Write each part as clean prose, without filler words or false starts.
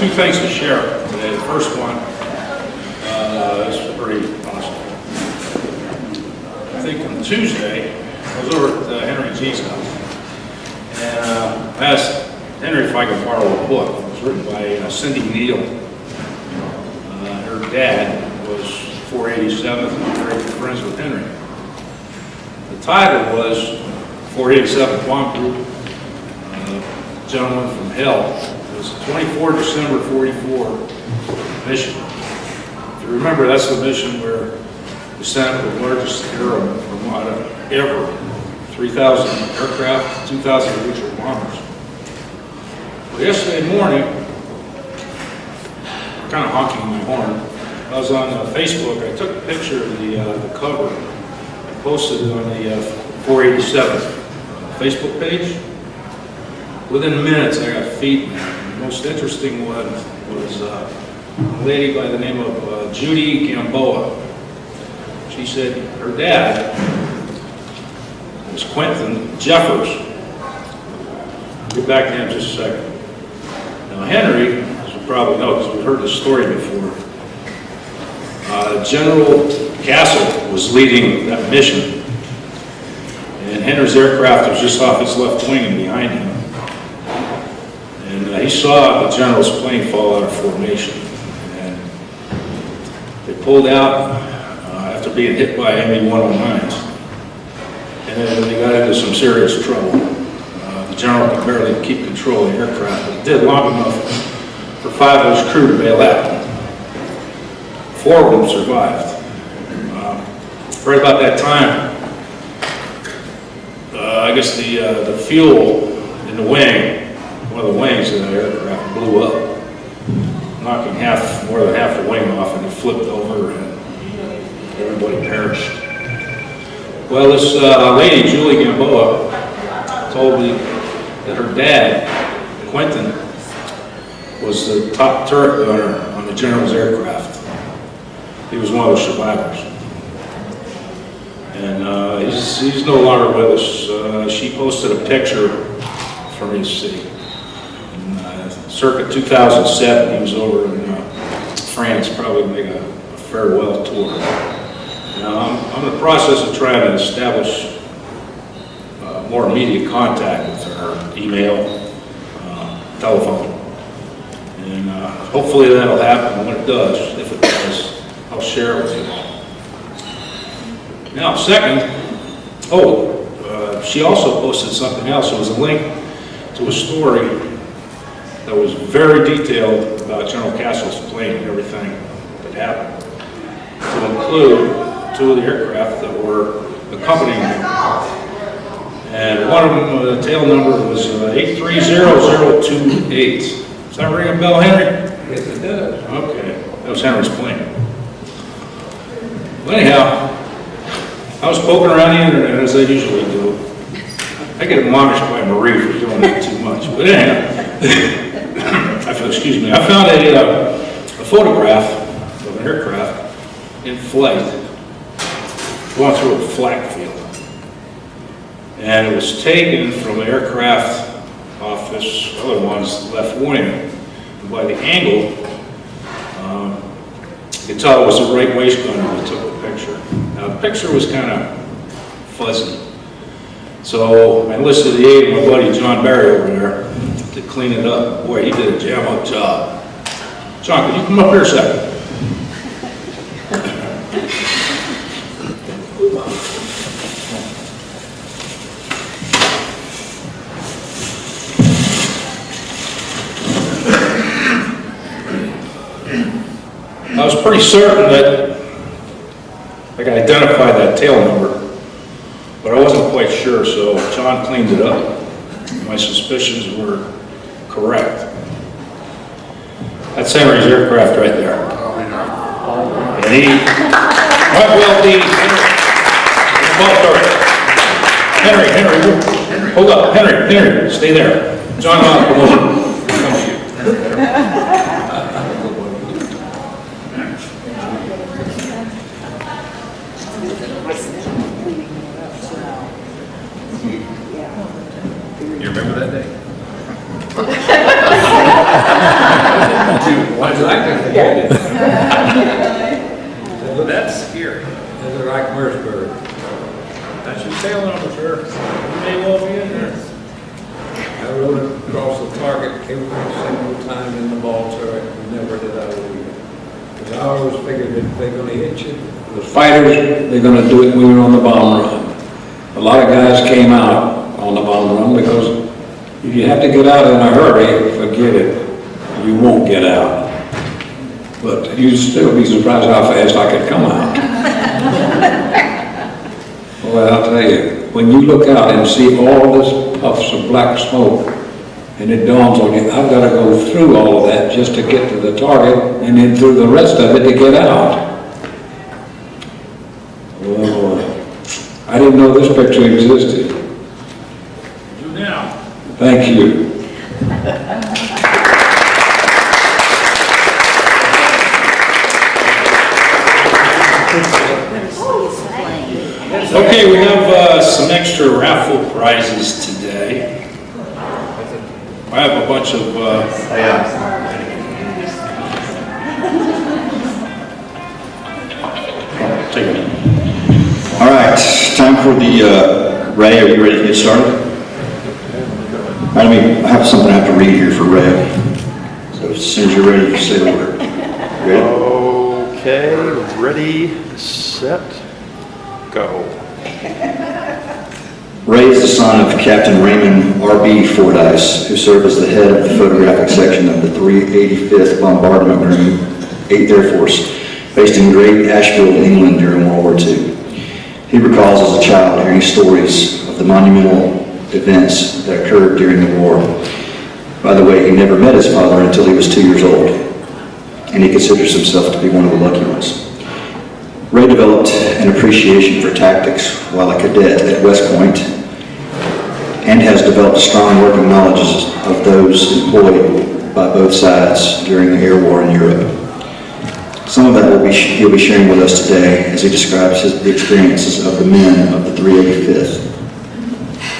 two things to share today. The first one is pretty awesome. I think on Tuesday, I was over at Henry G's house, and I asked Henry if I could borrow a book. It was written by Cindy Neal. Her dad was 487th and very good friends with Henry. The title was 487th Bomb Group, Gentleman from Hell. It was 24 December 44 mission. If you remember, that's the mission where we sent the largest Arab armada ever. 3,000 aircraft, 2,000 Richard bombers. Well, yesterday morning, I'm kind of honking my horn. I was on Facebook. I took a picture of the cover. I posted it on the 487th Facebook page. Within minutes, I got feedback. The most interesting one was a lady by the name of Judy Gamboa. She said her dad was Quentin Jeffers. I'll get back to him in just a second. Now, Henry, as you probably know, because we've heard this story before, General Castle was leading that mission, and Henry's aircraft was just off his left wing and behind him. And he saw the general's plane fall out of formation, and they pulled out after being hit by ME-109s, and then they got into some serious trouble. The general could barely keep control of the aircraft, but it did long enough for 5 of his crew to bail out. 4 of them survived. Right about that time, I guess the fuel in the wing, one of the wings of that aircraft, blew up, knocking more than half the wing off, and it flipped over, and everybody perished. Well, this lady, Julie Gamboa, told me that her dad, Quentin, was the top turret gunner on the general's aircraft. He was one of the survivors. And he's no longer with us. She posted a picture from his city. Circa 2007, he was over in France, probably making a farewell tour. Now, I'm in the process of trying to establish more immediate contact with her, email, telephone. And hopefully that'll happen. When it does, if it does, I'll share it with you all. Now, second, she also posted something else. It was a link to a story that was very detailed about General Castle's plane and everything that happened, to include 2 of the aircraft that were accompanying him. And one of them, the tail number was 830028. Does that ring a bell, Henry? Yes, it does. Okay, that was Henry's plane. Well, anyhow, I was poking around the internet as I usually do. I get admonished by Marie for doing that too much. But anyhow, excuse me, I found a photograph of an aircraft in flight going through a flak field. And it was taken from the aircraft off this other one's left wing. And by the angle, you could tell it was the right waist gunner that took the picture. Now, the picture was kind of fuzzy. So I enlisted the aid of my buddy John Barry over there to clean it up. Boy, he did a jam-up job. John, can you come up here a second? I was pretty certain that I could identify that tail number, but I wasn't quite sure, so John cleaned it up. My suspicions were correct. That's Henry's aircraft right there. And he might well be Henry, hold up, Henry, stay there. John, come over. Come to you. You remember that day? I'd like to forget it. That's scary. Does it like Mercersburg? That's your tail number, sir. You may well be in there. I rode it across the target every single time in the ball turret, and never did I leave it. Because I always figured if they're gonna hit you, the fighters, they're gonna do it when you're on the bomb run. A lot of guys came out on the bomb run because if you have to get out in a hurry, forget it. You won't get out. But you'd still be surprised how fast I could come out. Well, I'll tell you, when you look out and see all this puffs of black smoke, and it dawns on you, I've got to go through all of that just to get to the target, and then through the rest of it to get out. Well, I didn't know this picture existed. You now. Thank you. Okay, we have some extra raffle prizes today. I have a bunch of, take it. All right, time for the, Ray, are you ready to get started? All right, I have something I have to read here for Ray. So as soon as you're ready, you say the word. Ready? Okay, ready, set, go. Ray is the son of Captain Raymond R.B. Fordyce, who served as the head of the photographic section of the 385th Bombardment Group, 8th Air Force, based in Great Ashfield, England during World War II. He recalls as a child hearing stories of the monumental events that occurred during the war. By the way, he never met his father until he was 2 years old, and he considers himself to be one of the lucky ones. Ray developed an appreciation for tactics while a cadet at West Point and has developed strong working knowledge of those employed by both sides during the air war in Europe. Some of that he'll be sharing with us today as he describes the experiences of the men of the 385th.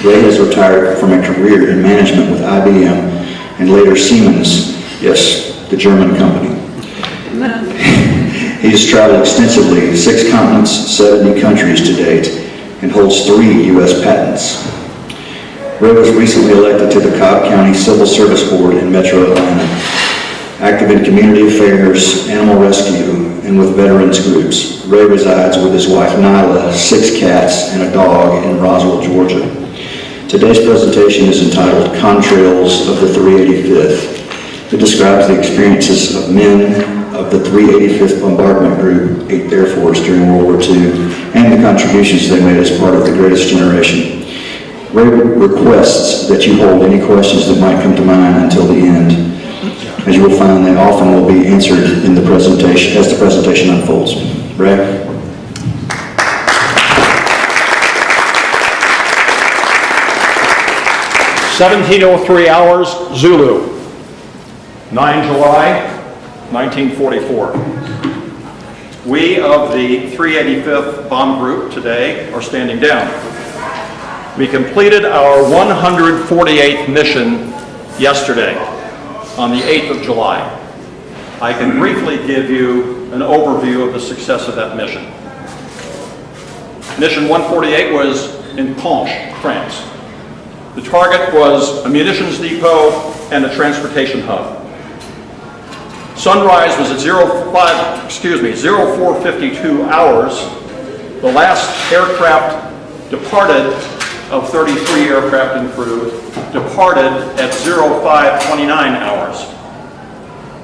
Ray has retired from a career in management with IBM and later Siemens, yes, the German company. He has traveled extensively, 6 continents, 70 countries to date, and holds 3 U.S. patents. Ray was recently elected to the Cobb County Civil Service Board in Metro Atlanta, active in community affairs, animal rescue, and with veterans groups. Ray resides with his wife Nyla, 6 cats, and a dog in Roswell, Georgia. Today's presentation is entitled Contrails of the 385th. It describes the experiences of men of the 385th Bombardment Group, 8th Air Force during World War II, and the contributions they made as part of the Greatest Generation. Ray requests that you hold any questions that might come to mind until the end. As you will find, they often will be answered in the presentation as the presentation unfolds. Ray? 1703 hours, Zulu. 9 July, 1944. We of the 385th Bomb Group today are standing down. We completed our 148th mission yesterday on the 8th of July. I can briefly give you an overview of the success of that mission. Mission 148 was in Conches, France. The target was a munitions depot and a transportation hub. Sunrise was at 0452 hours. The last aircraft departed of 33 aircraft and crew departed at 0529 hours.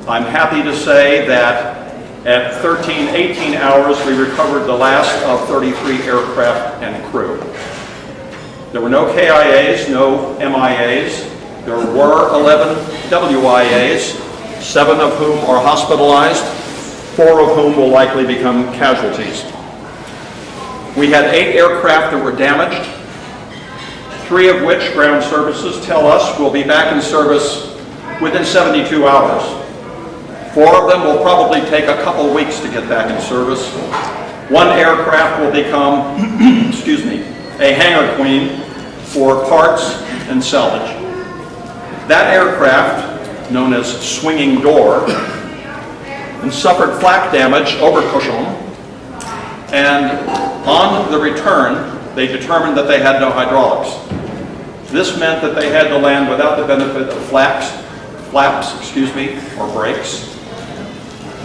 I'm happy to say that at 1318 hours we recovered the last of 33 aircraft and crew. There were no KIAs, no MIAs. There were 11 WIAs, 7 of whom are hospitalized, 4 of whom will likely become casualties. We had 8 aircraft that were damaged, 3 of which ground services tell us will be back in service within 72 hours. 4 of them will probably take a couple weeks to get back in service. 1 aircraft will become, a hangar queen for parts and salvage. That aircraft known as swinging door, and suffered flak damage, Oberkuscheln, and on the return, they determined that they had no hydraulics. This meant that they had to land without the benefit of flaps, or brakes.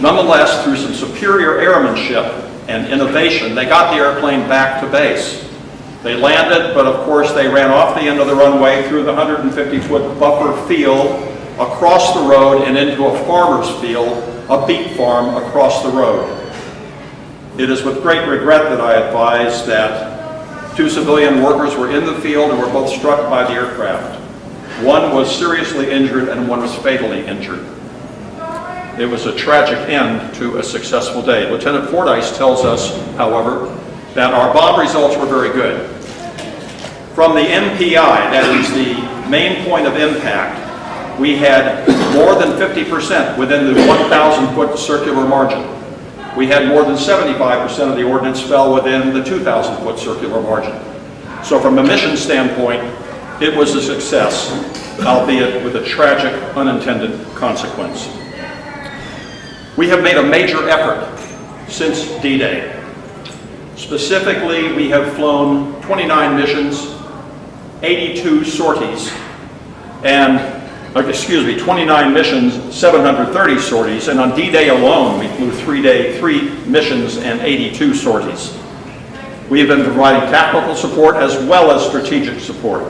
Nonetheless, through some superior airmanship and innovation, they got the airplane back to base. They landed, but of course they ran off the end of the runway through the 150-foot buffer field, across the road and into a farmer's field, a beet farm across the road. It is with great regret that I advise that 2 civilian workers were in the field and were both struck by the aircraft. One was seriously injured and one was fatally injured. It was a tragic end to a successful day. Lieutenant Fordyce tells us, however, that our bomb results were very good. From the MPI, that is the main point of impact, we had more than 50% within the 1,000-foot circular margin. We had more than 75% of the ordnance fell within the 2,000-foot circular margin. So from a mission standpoint, it was a success, albeit with a tragic unintended consequence. We have made a major effort since D-Day. Specifically, we have flown 29 missions, 82 sorties, and 29 missions, 730 sorties, and on D-Day alone, we flew 3 missions and 82 sorties. We have been providing tactical support as well as strategic support.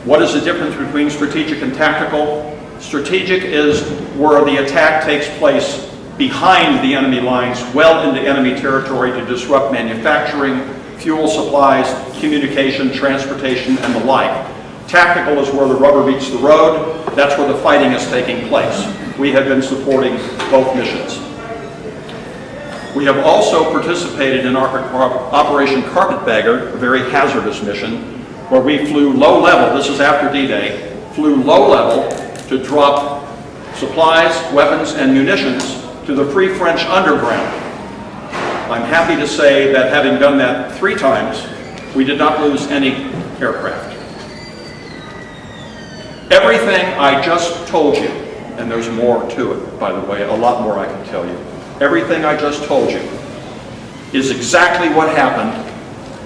What is the difference between strategic and tactical? Strategic is where the attack takes place behind the enemy lines, well into enemy territory to disrupt manufacturing, fuel supplies, communication, transportation, and the like. Tactical is where the rubber meets the road. That's where the fighting is taking place. We have been supporting both missions. We have also participated in Operation Carpetbagger, a very hazardous mission, where we flew low level, this is after D-Day, flew low level to drop supplies, weapons, and munitions to the Free French underground. I'm happy to say that having done that 3 times, we did not lose any aircraft. Everything I just told you, and there's more to it, by the way, a lot more I can tell you. Everything I just told you is exactly what happened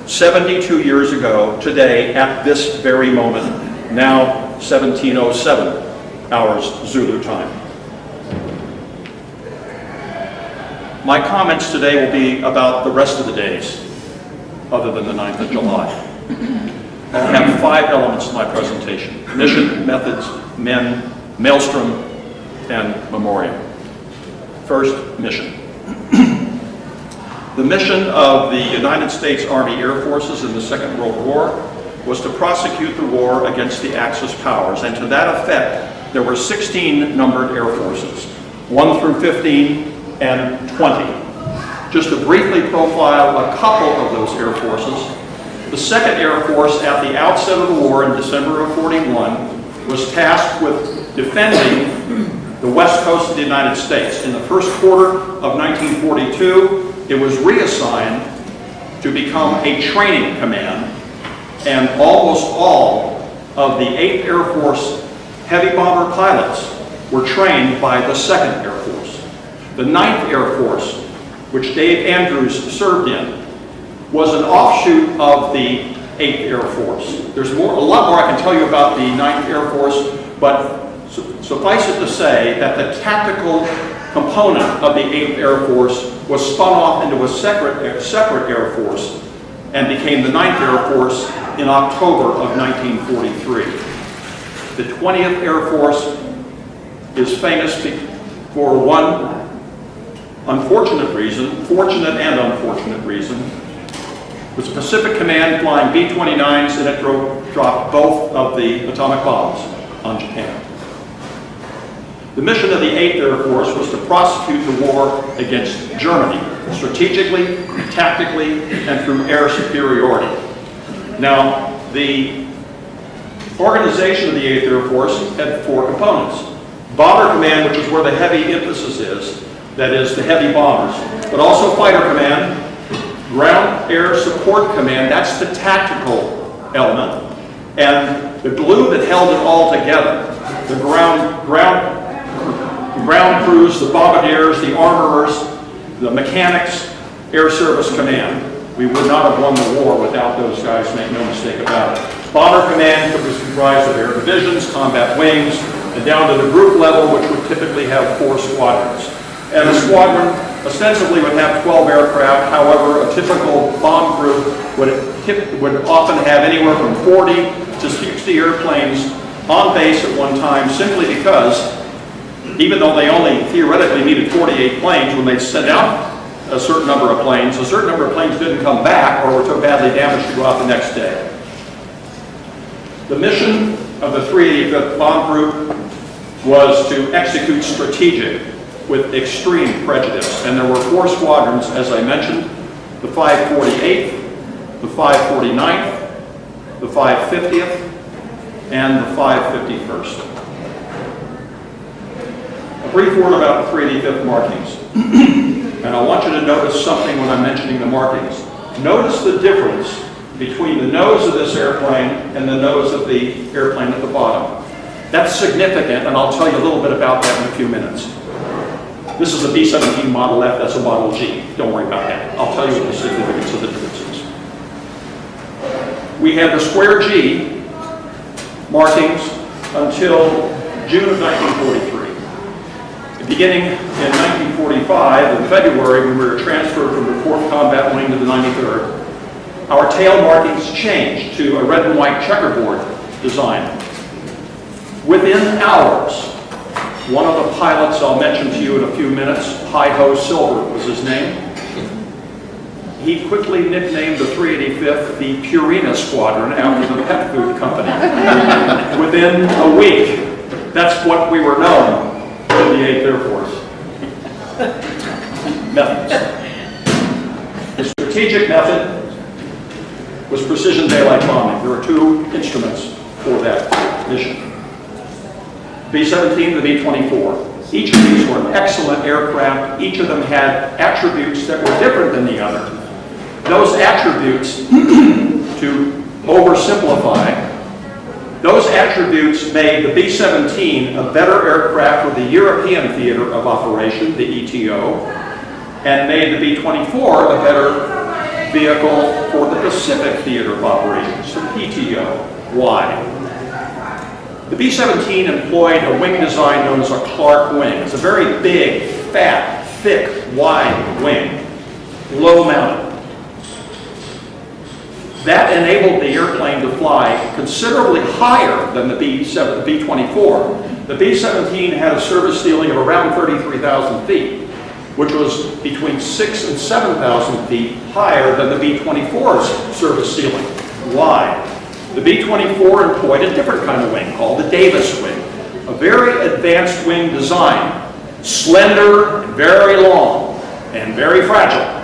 72 years ago today at this very moment, now 1707 hours Zulu time. My comments today will be about the rest of the days, other than the 9th of July. I'll have 5 elements in my presentation: mission, methods, men, maelstrom, and memoriam. First, mission. The mission of the United States Army Air Forces in the Second World War was to prosecute the war against the Axis powers, and to that effect, there were 16 numbered air forces, 1 through 15 and 20. Just to briefly profile a couple of those air forces, the 2nd Air Force at the outset of the war in December of '41 was tasked with defending the west coast of the United States. In the first quarter of 1942, it was reassigned to become a training command, and almost all of the 8th Air Force heavy bomber pilots were trained by the 2nd Air Force. The 9th Air Force, which Dave Andrews served in, was an offshoot of the 8th Air Force. There's a lot more I can tell you about the 9th Air Force, but suffice it to say that the tactical component of the 8th Air Force was spun off into a separate Air Force and became the 9th Air Force in October of 1943. The 20th Air Force is famous for one unfortunate reason, fortunate and unfortunate reason. It was Pacific Command flying B-29s, and it dropped both of the atomic bombs on Japan. The mission of the 8th Air Force was to prosecute the war against Germany, strategically, tactically, and through air superiority. Now, the organization of the 8th Air Force had 4 components. Bomber Command, which is where the heavy emphasis is, that is the heavy bombers, but also Fighter Command, Ground Air Support Command, that's the tactical element, and the glue that held it all together the ground crews, the bombardiers, the armorers, the mechanics, Air Service Command. We would not have won the war without those guys, make no mistake about it. Bomber Command was comprised of air divisions, combat wings, and down to the group level, which would typically have 4 squadrons. And a squadron ostensibly would have 12 aircraft. However, a typical bomb group would often have anywhere from 40 to 60 airplanes on base at one time, simply because even though they only theoretically needed 48 planes, when they sent out a certain number of planes didn't come back or were so badly damaged to go out the next day. The mission of the 385th Bomb Group was to execute strategic with extreme prejudice. And there were 4 squadrons, as I mentioned, the 548th, the 549th, the 550th, and the 551st. A brief word about the 385th markings. And I want you to notice something when I'm mentioning the markings. Notice the difference between the nose of this airplane and the nose of the airplane at the bottom. That's significant, and I'll tell you a little bit about that in a few minutes. This is a B-17 Model F, that's a Model G. Don't worry about that. I'll tell you what the significance of the difference is. We had the square G markings until June of 1943. Beginning in 1945, in February, when we were transferred from the 4th Combat Wing to the 93rd, our tail markings changed to a red and white checkerboard design. Within hours, one of the pilots I'll mention to you in a few minutes, Hi-Ho Silver was his name, he quickly nicknamed the 385th the Purina Squadron after the pet food company. Within a week, that's what we were known in the 8th Air Force. Methods. The strategic method was precision daylight bombing. There were 2 instruments for that mission. B-17 and the B-24. Each of these were excellent aircraft. Each of them had attributes that were different than the other. Those attributes, to oversimplify, those attributes made the B-17 a better aircraft for the European theater of operation, the ETO, and made the B-24 a better vehicle for the Pacific theater of operations, the PTO. Why? The B-17 employed a wing design known as a Clark wing. It's a very big, fat, thick, wide wing, low-mounted. That enabled the airplane to fly considerably higher than the B-24. The B-17 had a service ceiling of around 33,000 feet, which was between 6,000 and 7,000 feet higher than the B-24's service ceiling. Why? The B-24 employed a different kind of wing called the Davis wing, a very advanced wing design, slender, and very long, and very fragile.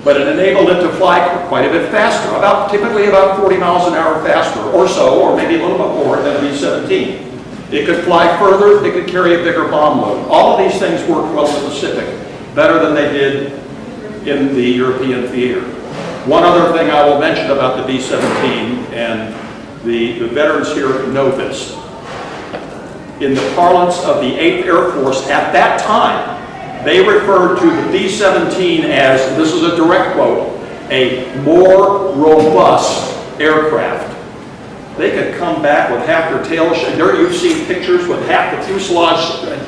But it enabled it to fly quite a bit faster, typically about 40 miles an hour faster, or so, or maybe a little bit more than the B-17. It could fly further, it could carry a bigger bomb load. All of these things worked well in the Pacific, better than they did in the European theater. One other thing I will mention about the B-17, and the veterans here know this. In the parlance of the 8th Air Force at that time, they referred to the B-17 as, and this is a direct quote, a more robust aircraft. They could come back with half their tail. You've seen pictures with half the fuselage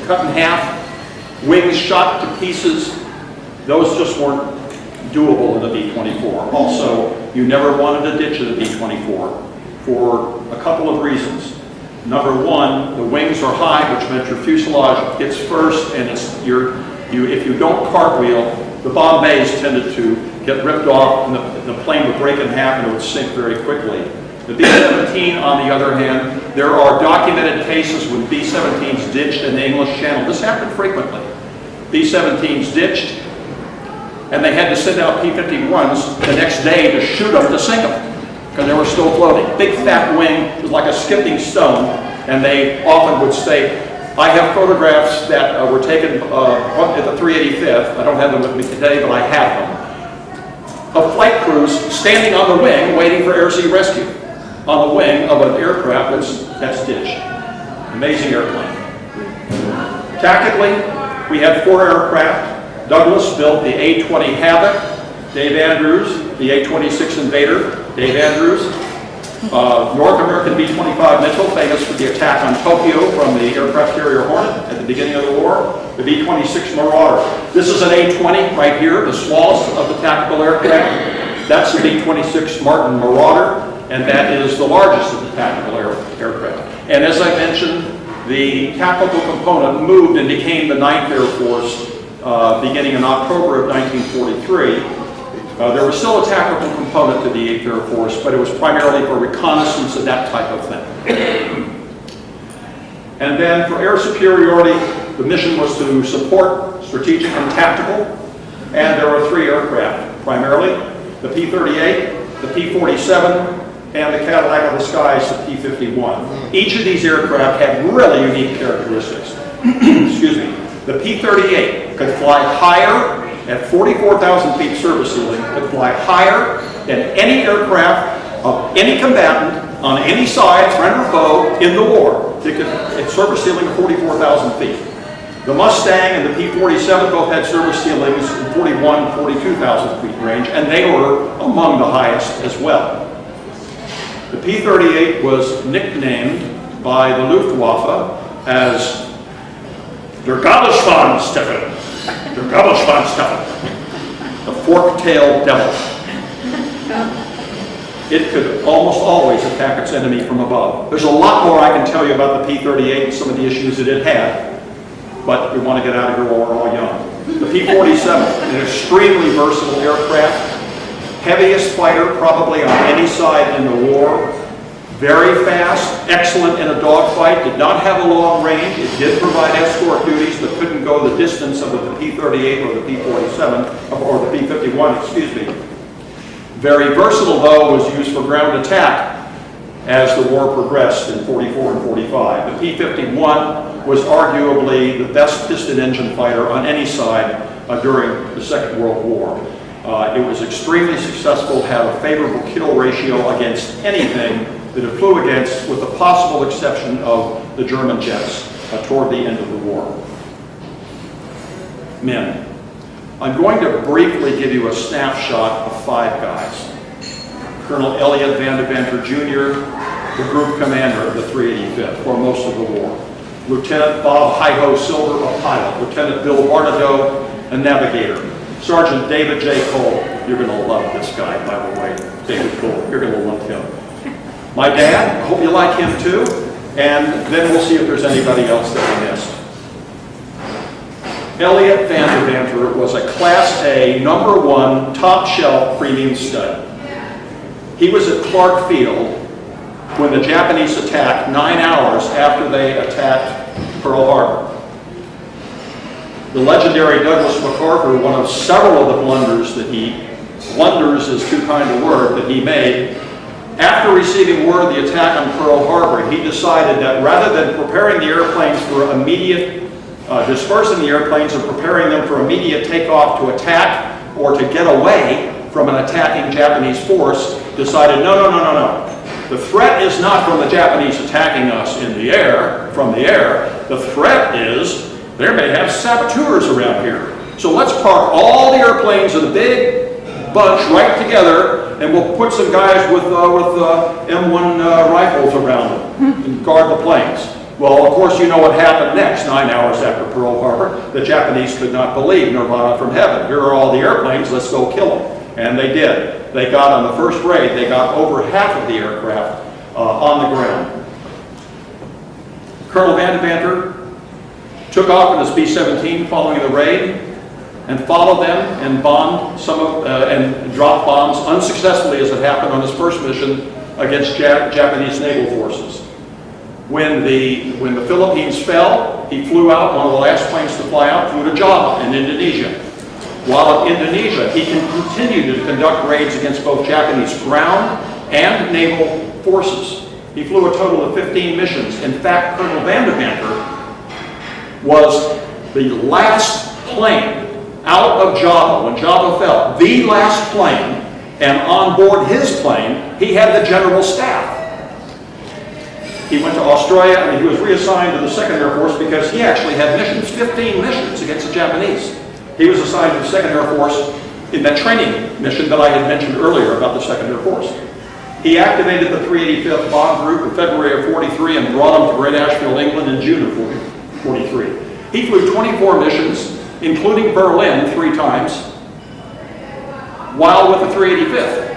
cut in half, wings shot to pieces. Those just weren't doable in the B-24. Also, you never wanted to ditch the B-24 for a couple of reasons. Number one, the wings are high, which meant your fuselage gets first, and if you don't cartwheel, the bomb bays tended to get ripped off, and the plane would break in half and it would sink very quickly. The B-17, on the other hand, there are documented cases when B-17s ditched in the English Channel. This happened frequently. B-17s ditched, and they had to send out P-51s the next day to shoot them to sink them, because they were still floating. Big fat wing, it was like a skipping stone, and they often would stay. I have photographs that were taken at the 385th. I don't have them with me today, but I have them. Of flight crews standing on the wing waiting for air sea rescue on the wing of an aircraft that's ditched. Amazing airplane. Tactically, we had 4 aircraft. Douglas built the A-20 Havoc, Dave Andrews, the A-26 Invader, Dave Andrews, North American B-25 Mitchell, famous for the attack on Tokyo from the aircraft carrier Hornet at the beginning of the war, the B-26 Marauder. This is an A-20 right here, the smallest of the tactical aircraft. That's the B-26 Martin Marauder, and that is the largest of the tactical aircraft. And as I mentioned, the tactical component moved and became the 9th Air Force beginning in October of 1943. There was still a tactical component to the 8th Air Force, but it was primarily for reconnaissance and that type of thing. And then for air superiority, the mission was to support strategic and tactical, and there were 3 aircraft, primarily the P-38, the P-47, and the Cadillac of the Skies, the P-51. Each of these aircraft had really unique characteristics. Excuse me. The P-38 could fly higher at 44,000 feet service ceiling, could fly higher than any aircraft of any combatant on any side, friend or foe, in the war. It could, at service ceiling of 44,000 feet. The Mustang and the P-47 both had service ceilings in 41, 42,000 feet range, and they were among the highest as well. The P-38 was nicknamed by the Luftwaffe as Der Gabelschwanz-Stefan, Der Gabelschwanz-Stefan, the fork-tailed devil. It could almost always attack its enemy from above. There's a lot more I can tell you about the P-38 and some of the issues that it had, but we want to get out of here while we're all young. The P-47, an extremely versatile aircraft, heaviest fighter probably on any side in the war, very fast, excellent in a dogfight, did not have a long range. It did provide escort duties, but couldn't go the distance of the P-38 or the P-47, or the P-51, excuse me. Very versatile, though, was used for ground attack as the war progressed in 44 and 45. The P-51 was arguably the best piston engine fighter on any side during the Second World War. It was extremely successful, had a favorable kill ratio against anything that it flew against, with the possible exception of the German jets toward the end of the war. Men. I'm going to briefly give you a snapshot of 5 guys. Colonel Elliot Van de Venter Jr., the group commander of the 385th for most of the war. Lieutenant Bob Hi-Ho Silver, a pilot. Lieutenant Bill Barnadoe, a navigator. Sergeant David J. Cole. You're going to love this guy, by the way. David Cole. You're going to love him. My dad, I hope you like him too. And then we'll see if there's anybody else that we missed. Elliot Van de Venter was a Class A, #1, top-shelf premium stud. He was at Clark Field when the Japanese attacked 9 hours after they attacked Pearl Harbor. The legendary Douglas MacArthur, one of several of the blunders is too kind a word, that he made, after receiving word of the attack on Pearl Harbor, he decided that rather than preparing the airplanes for immediate, dispersing the airplanes and preparing them for immediate takeoff to attack or to get away from an attacking Japanese force, decided, no. The threat is not from the Japanese attacking us in the air, from the air. The threat is there may have saboteurs around here. So let's park all the airplanes in a big bunch right together, and we'll put some guys with M1 rifles around them and guard the planes. Well, of course, you know what happened next. 9 hours after Pearl Harbor, the Japanese could not believe Nirvana from heaven. Here are all the airplanes, let's go kill them. And they did. They got on the first raid, they got over half of the aircraft on the ground. Colonel Van de Venter took off in his B-17 following the raid and followed them and bombed and dropped bombs unsuccessfully, as it happened on his first mission against Japanese naval forces. When the Philippines fell, he flew out, one of the last planes to fly out, flew to Java in Indonesia. While in Indonesia, he continued to conduct raids against both Japanese ground and naval forces. He flew a total of 15 missions. In fact, Colonel Van de Venter was the last plane out of Java when Java fell, the last plane, and on board his plane, he had the general staff. He went to Australia, and he was reassigned to the 2nd Air Force because he actually had missions, 15 missions against the Japanese. He was assigned to the 2nd Air Force in that training mission that I had mentioned earlier about the 2nd Air Force. He activated the 385th Bomb Group in February of 43 and brought them to Great Ashfield, England in June of 43. He flew 24 missions, including Berlin 3 times, while with the 385th.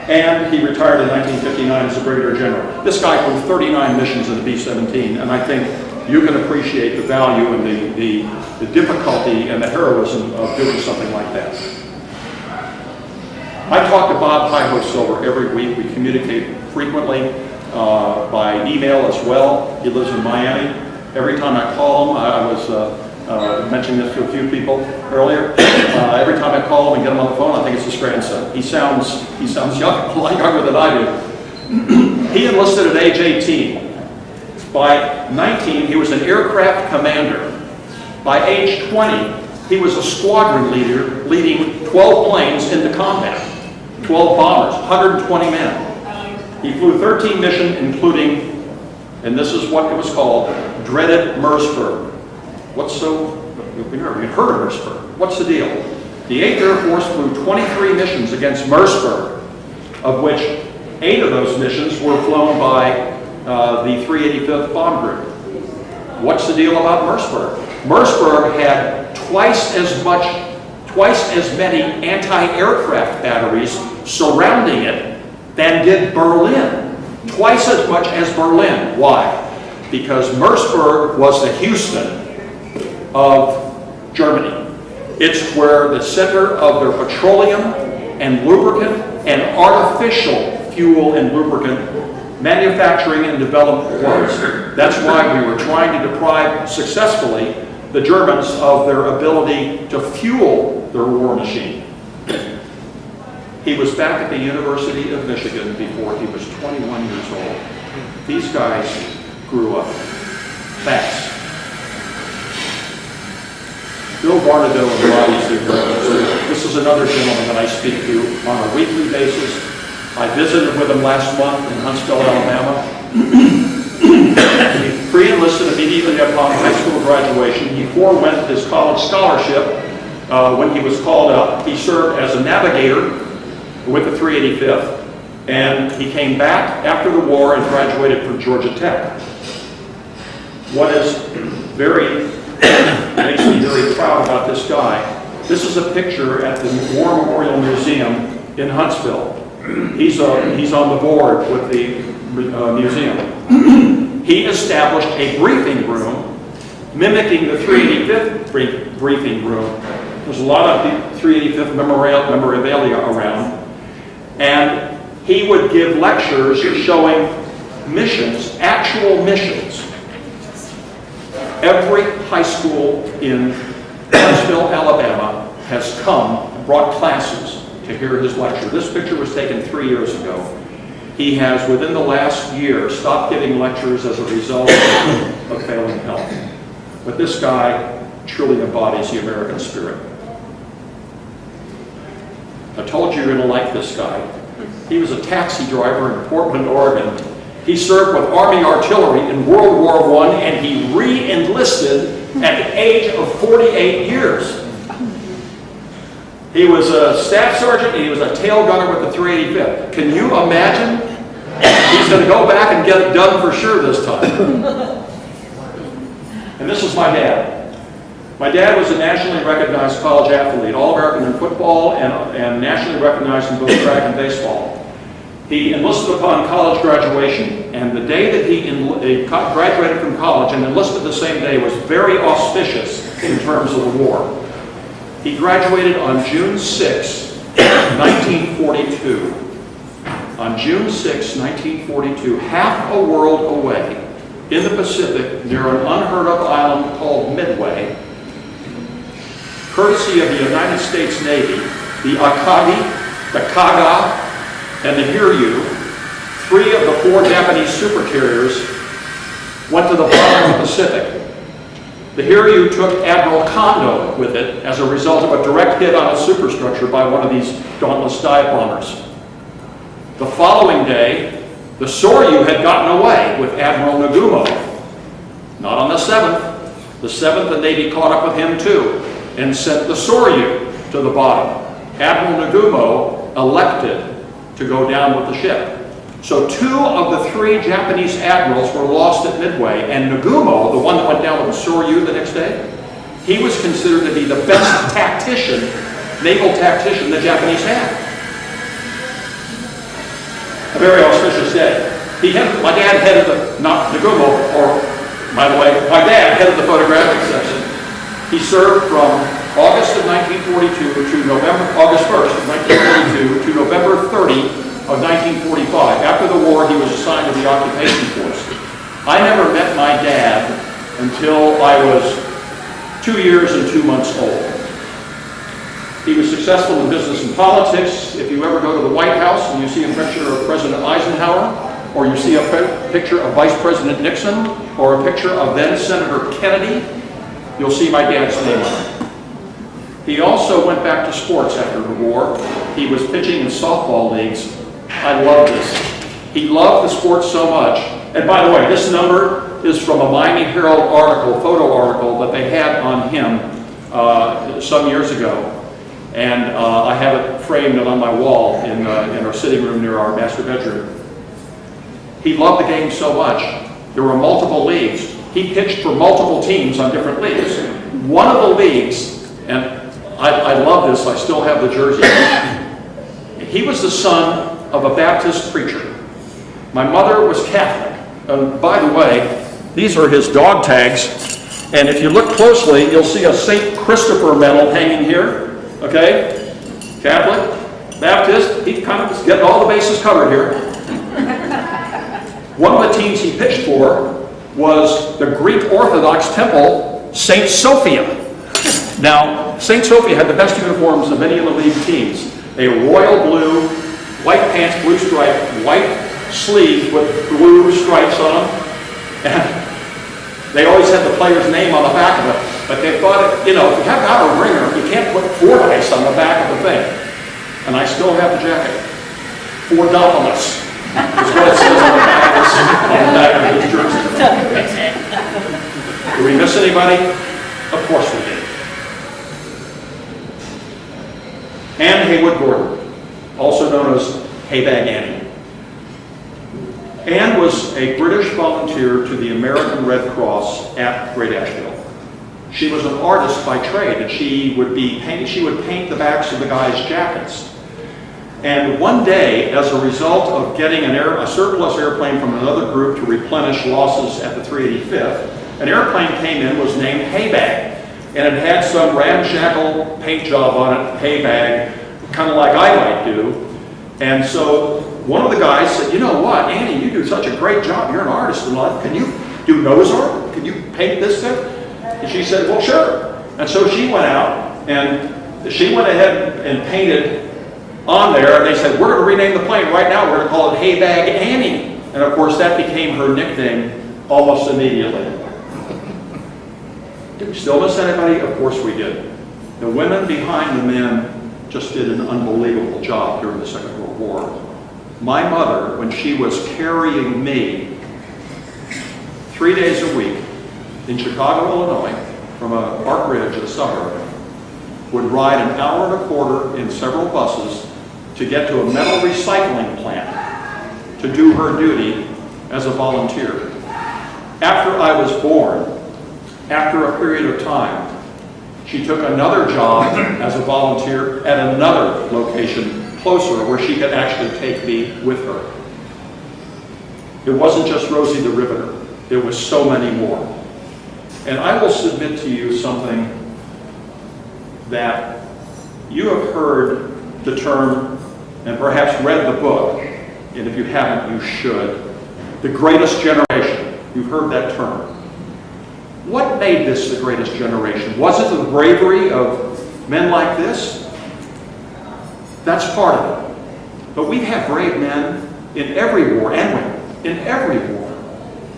And he retired in 1959 as a brigadier general. This guy flew 39 missions in the B-17, and I think you can appreciate the value and the difficulty and the heroism of doing something like that. I talk to Bob Silver every week. We communicate frequently by email as well. He lives in Miami. Every time I call him, I was mentioning this to a few people earlier. Every time I call him and get him on the phone, I think it's his grandson. He sounds young, a lot younger than I do. He enlisted at age 18. By 19, he was an aircraft commander. By age 20, he was a squadron leader leading 12 planes into combat. 12 bombers, 120 men. He flew 13 missions, including, and this is what it was called, dreaded Merseburg. What's so, you've heard of Merseburg. What's the deal? The 8th Air Force flew 23 missions against Merseburg, of which 8 of those missions were flown by the 385th Bomb Group. What's the deal about Merseburg? Merseburg had twice as many anti-aircraft batteries surrounding it than did Berlin. Twice as much as Berlin. Why? Because Merseburg was the Houston of Germany. It's where the center of their petroleum and lubricant and artificial fuel and lubricant manufacturing and development was. That's why we were trying to deprive successfully the Germans of their ability to fuel their war machine. He was back at the University of Michigan before he was 21 years old. These guys grew up fast. Bill Barnado embodies the American. This is another gentleman that I speak to on a weekly basis. I visited with him last month in Huntsville, Alabama. He pre-enlisted immediately upon high school graduation. He forewent his college scholarship when he was called up. He served as a navigator with the 385th, and he came back after the war and graduated from Georgia Tech. What is makes me very proud about this guy, this is a picture at the War Memorial Museum in Huntsville. He's on the board with the museum. He established a briefing room mimicking the 385th briefing room. There's a lot of the 385th memorabilia around. And he would give lectures showing missions, actual missions. Every high school in Huntsville, Alabama has brought classes to hear his lecture. This picture was taken 3 years ago. He has, within the last year, stopped giving lectures as a result of failing health. But this guy truly embodies the American spirit. I told you you're going to like this guy. He was a taxi driver in Portland, Oregon. He served with Army artillery in World War I, and he re-enlisted at the age of 48 years. He was a staff sergeant, and he was a tail gunner with the 385th. Can you imagine? He's going to go back and get it done for sure this time. And this is my dad. My dad was a nationally recognized college athlete, All-American in football and nationally recognized in both track and baseball. He enlisted upon college graduation, and the day that he graduated from college and enlisted the same day was very auspicious in terms of the war. He graduated on June 6, 1942. On June 6, 1942, half a world away, in the Pacific, near an unheard of island called Midway, courtesy of the United States Navy, the Akagi, the Kaga, and the Hiryu, 3 of the 4 Japanese supercarriers went to the bottom of the Pacific. The Hiryu took Admiral Kondo with it as a result of a direct hit on its superstructure by one of these dauntless dive bombers. The following day, The Soryu had gotten away with Admiral Nagumo. Not on the 7th. The 7th, the Navy caught up with him too and sent the Soryu to the bottom. Admiral Nagumo elected to go down with the ship. So 2 of the 3 Japanese admirals were lost at Midway, and Nagumo, the one that went down with the Soryu the next day, he was considered to be the best tactician, naval tactician the Japanese had. A very auspicious day. My dad headed the, not Nagumo, or by the way, my dad headed the photographic section. He served from August of 1942 to August 1st of 1942 to November 30 of 1945. After the war, he was assigned to the occupation force. I never met my dad until I was 2 years and 2 months old. He was successful in business and politics. If you ever go to the White House and you see a picture of President Eisenhower, or you see a picture of Vice President Nixon, or a picture of then Senator Kennedy, you'll see my dad's name on it. He also went back to sports after the war. He was pitching in softball leagues. I love this. He loved the sport so much. And by the way, this number is from a Miami Herald article, photo article that they had on him some years ago. And I have it framed on my wall in our sitting room near our master bedroom. He loved the game so much. There were multiple leagues. He pitched for multiple teams on different leagues. One of the leagues, and I love this, I still have the jersey. He was the son of a Baptist preacher. My mother was Catholic. By the way, these are his dog tags. And if you look closely, you'll see a St. Christopher medal hanging here. Okay? Catholic, Baptist, he kind of is getting all the bases covered here. One of the teams he pitched for was the Greek Orthodox temple, St. Sophia. Now, St. Sophia had the best uniforms of any of the league teams. They were royal blue, white pants, blue stripe, white sleeves with blue stripes on them. And they always had the player's name on the back of it. But they thought, if you have got a ringer, you can't put Fordyce on the back of the thing. And I still have the jacket. Fordyce is what it says on the back of his jersey. Did we miss anybody? Of course we did. Anne Haywood Gordon, also known as Haybag Annie. Anne was a British volunteer to the American Red Cross at Great Asheville. She was an artist by trade, and she would paint the backs of the guys' jackets. And one day, as a result of getting a surplus airplane from another group to replenish losses at the 385th, an airplane came in, was named Haybag, and it had some ramshackle paint job on it, Haybag, kind of like I might do. And so one of the guys said, "You know what, Annie, you do such a great job. You're an artist and all. Can you do nose art? Can you paint this thing?" And she said, "Well, sure." And so she went out and she went ahead and painted on there, and they said, "We're going to rename the plane right now. We're going to call it Haybag Annie." And of course, that became her nickname almost immediately. Did we still miss anybody? Of course we did. The women behind the men just did an unbelievable job during the Second World War. My mother, when she was carrying me 3 days a week in Chicago, Illinois, from a Park Ridge, a suburb, would ride an hour and a quarter in several buses to get to a metal recycling plant to do her duty as a volunteer. After I was born, after a period of time, she took another job as a volunteer at another location closer where she could actually take me with her. It wasn't just Rosie the Riveter. There was so many more. And I will submit to you something that you have heard the term and perhaps read the book, and if you haven't, you should. The greatest generation. You've heard that term. What made this the greatest generation? Was it the bravery of men like this? That's part of it. But we've had brave men in every war, and women, in every war,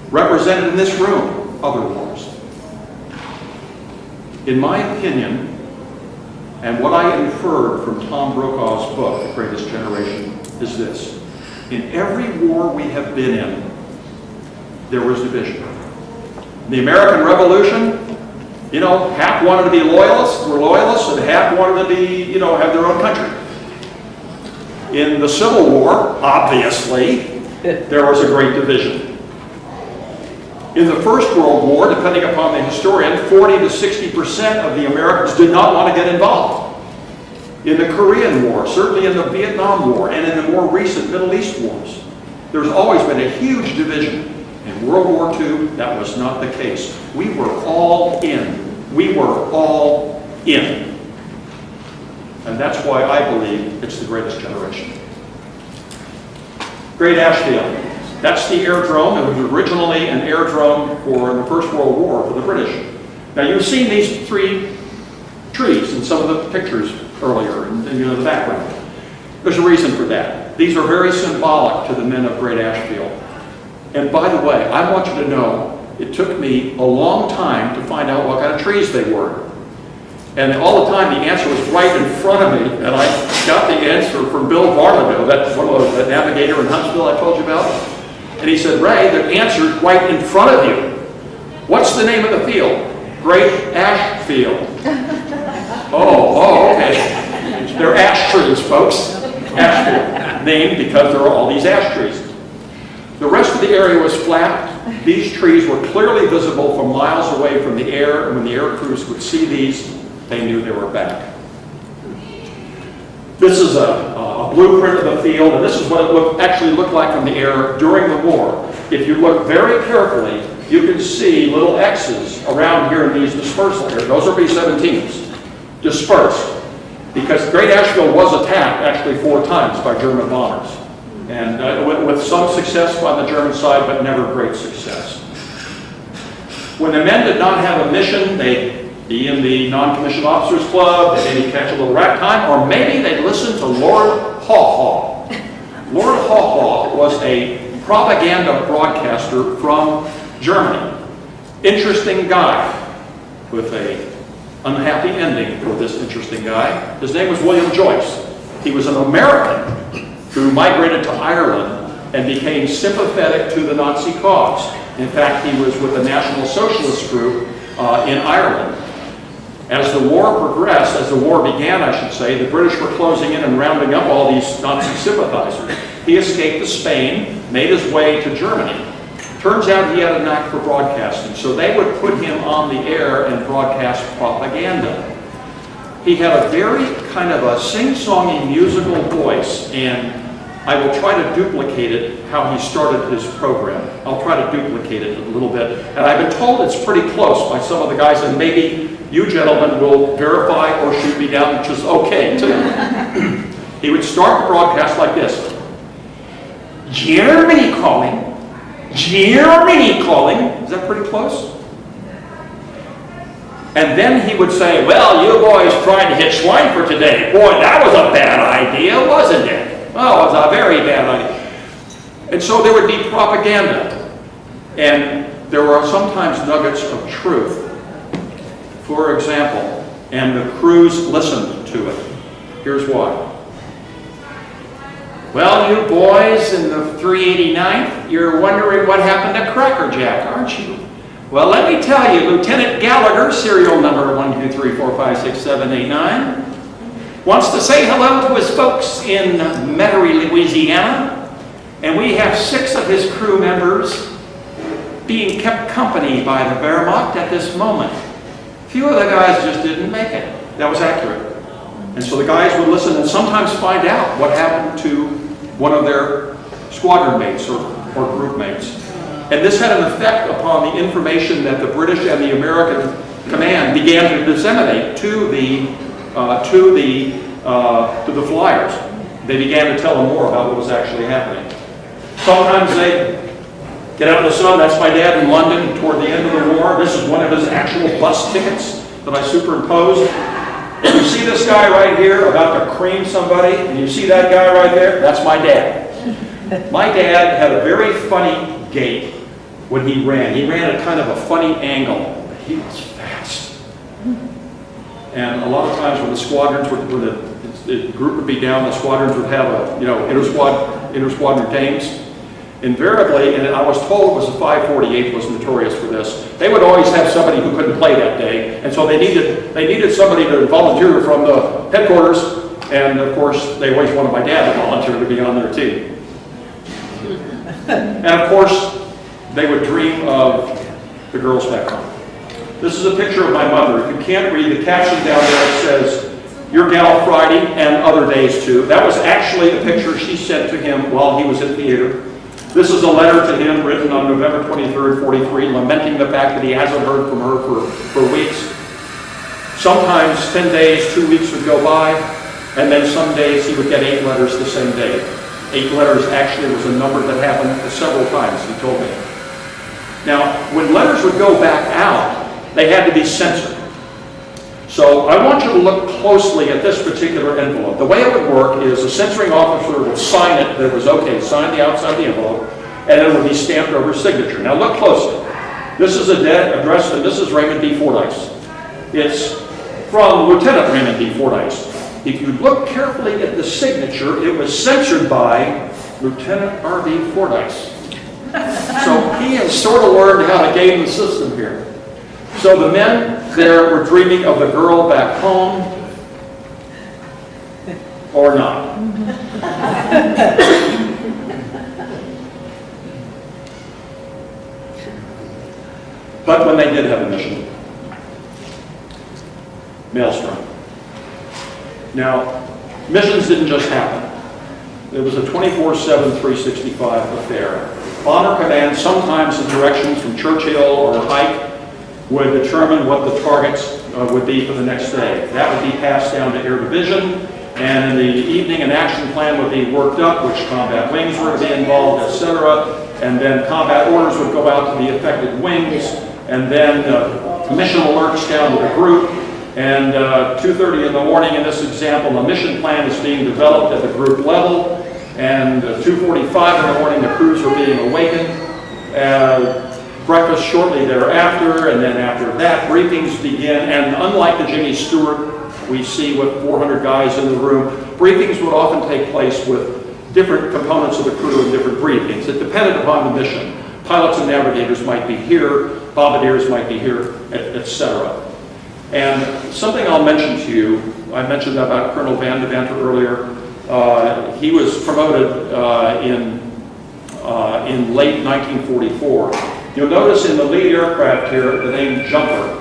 represented in this room, other wars. In my opinion, and what I inferred from Tom Brokaw's book, The Greatest Generation, is this. In every war we have been in, there was division. The American Revolution, you know, half wanted to be loyalists, and half wanted to be, you know, have their own country. In the Civil War, obviously, there was a great division. In the First World War, depending upon the historian, 40 to 60% of the Americans did not want to get involved. In the Korean War, certainly in the Vietnam War, and in the more recent Middle East wars, there's always been a huge division. In World War II, that was not the case. We were all in. We were all in. And that's why I believe it's the greatest generation. Great Ashfield. That's the airdrome. It was originally an airdrome for the First World War for the British. Now you've seen these three trees in some of the pictures earlier in the background. There's a reason for that. These are very symbolic to the men of Great Ashfield. And by the way, I want you to know, it took me a long time to find out what kind of trees they were. And all the time, the answer was right in front of me, and I got the answer from Bill Varlado, that's one of the navigator in Huntsville I told you about. And he said, Ray, the answer's right in front of you. What's the name of the field? Great Ash Field. Oh, okay. They're ash trees, folks. Ash field. Named because there are all these ash trees. The rest of the area was flat. These trees were clearly visible from miles away from the air, and when the air crews would see these, they knew they were back. This is a blueprint of the field, and this is what it actually looked like from the air during the war. If you look very carefully, you can see little X's around here in these dispersal areas. Those are B-17s, dispersed. Because Great Ashfield was attacked actually 4 times by German bombers. And with some success on the German side, but never great success. When the men did not have a mission, they'd be in the non-commissioned officers club, they'd maybe catch a little ragtime, or maybe they'd listen to Lord Haw-Haw. Lord Haw-Haw was a propaganda broadcaster from Germany. Interesting guy with a unhappy ending for this interesting guy. His name was William Joyce. He was an American who migrated to Ireland and became sympathetic to the Nazi cause. In fact, he was with the National Socialist group in Ireland. As the war progressed, as the war began, I should say, the British were closing in and rounding up all these Nazi sympathizers. He escaped to Spain, made his way to Germany. Turns out he had a knack for broadcasting, so they would put him on the air and broadcast propaganda. He had a very kind of a sing-songy musical voice, and I will try to duplicate it, how he started his program. I'll try to duplicate it a little bit. And I've been told it's pretty close by some of the guys, and maybe you gentlemen will verify or shoot me down, which is okay too. He would start the broadcast like this. Germany calling. Germany calling. Is that pretty close? And then he would say, well, you boys tried to hit Schweinfurt today. Boy, that was a bad idea, wasn't it? Oh, it was a very bad idea. And so there would be propaganda. And there were sometimes nuggets of truth. For example, and the crews listened to it. Here's why. Well, you boys in the 389th, you're wondering what happened to Cracker Jack, aren't you? Well, let me tell you, Lieutenant Gallagher, serial number 123456789, wants to say hello to his folks in Metairie, Louisiana, and we have 6 of his crew members being kept company by the Wehrmacht at this moment. A few of the guys just didn't make it. That was accurate. And so the guys would listen and sometimes find out what happened to one of their squadron mates or group mates. And this had an effect upon the information that the British and the American command began to disseminate to the flyers. They began to tell them more about what was actually happening. Sometimes they get out in the sun. That's my dad in London toward the end of the war. This is one of his actual bus tickets that I superimposed. And you see this guy right here about to cream somebody, and you see that guy right there? That's my dad. My dad had a very funny gait when he ran. He ran at kind of a funny angle, but he was fast. And a lot of times when the squadrons would, when the group would be down, the squadrons would have a, inter-squad inter-squadron games. Invariably, and I was told it was the 548 was notorious for this, they would always have somebody who couldn't play that day, and so they needed somebody to volunteer from the headquarters, and of course, they always wanted my dad to volunteer to be on their team. And of course, they would dream of the girls back home. This is a picture of my mother. If you can't read the caption down there, it says, "Your gal Friday," and other days too. That was actually a picture she sent to him while he was in theater. This is a letter to him written on November 23rd, 43, lamenting the fact that he hasn't heard from her for weeks. Sometimes 10 days, 2 weeks would go by, and then some days he would get 8 letters the same day. 8 letters actually was a number that happened several times, he told me. Now, when letters would go back out, they had to be censored. So I want you to look closely at this particular envelope. The way it would work is a censoring officer would sign it that it was okay, sign the outside of the envelope, and it would be stamped over signature. Now look closely. This is a debt addressed to Mrs. Raymond B. Fordyce. It's from Lieutenant Raymond B. Fordyce. If you look carefully at the signature, it was censored by Lieutenant R.B. Fordyce. So he has sort of learned how to game the system here. So the men there were dreaming of the girl back home, or not. But when they did have a mission, Maelstrom. Now, missions didn't just happen. It was a 24/7, 365 affair. Honor command, sometimes the directions from Churchill or Ike would determine what the targets would be for the next day. That would be passed down to Air Division, and in the evening an action plan would be worked up, which combat wings were to be involved, etc. And then combat orders would go out to the affected wings, and then mission alerts down to the group. And 2:30 in the morning in this example, a mission plan is being developed at the group level, and 2:45 in the morning the crews are being awakened. Breakfast shortly thereafter, and then after that, briefings begin. And unlike the Jimmy Stewart we see with 400 guys in the room, briefings would often take place with different components of the crew in different briefings. It depended upon the mission. Pilots and navigators might be here, bombardiers might be here, etc. And something I'll mention to you, I mentioned about Colonel Van de Vanter earlier. He was promoted in late 1944. You'll notice in the lead aircraft here the name Jumper.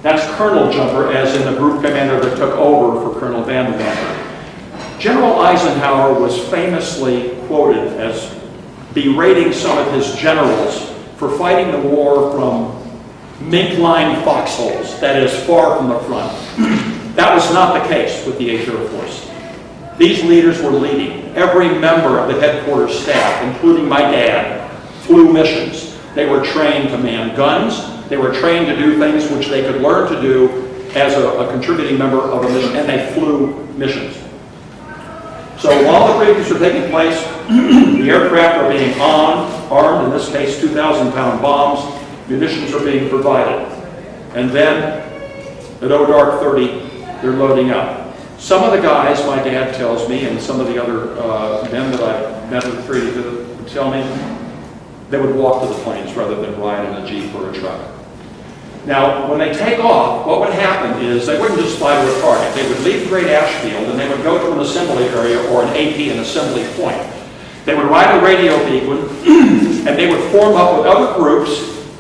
That's Colonel Jumper, as in the group commander that took over for Colonel Van de Vanter. General Eisenhower was famously quoted as berating some of his generals for fighting the war from mink-lined foxholes, that is, far from the front. That was not the case with the 8th Air Force. These leaders were leading. Every member of the headquarters staff, including my dad, flew missions. They were trained to man guns. They were trained to do things which they could learn to do as a contributing member of a mission, and they flew missions. So while the briefings are taking place, the aircraft are being armed, in this case 2,000-pound bombs, munitions are being provided. And then, at dark 30, they're loading up. Some of the guys, my dad tells me, and some of the other men that I've met with would tell me, they would walk to the planes rather than ride in a Jeep or a truck. Now, when they take off, what would happen is they wouldn't just fly to a target. They would leave Great Ashfield and they would go to an assembly area or an AP, an assembly point. They would ride a radio beacon and they would form up with other groups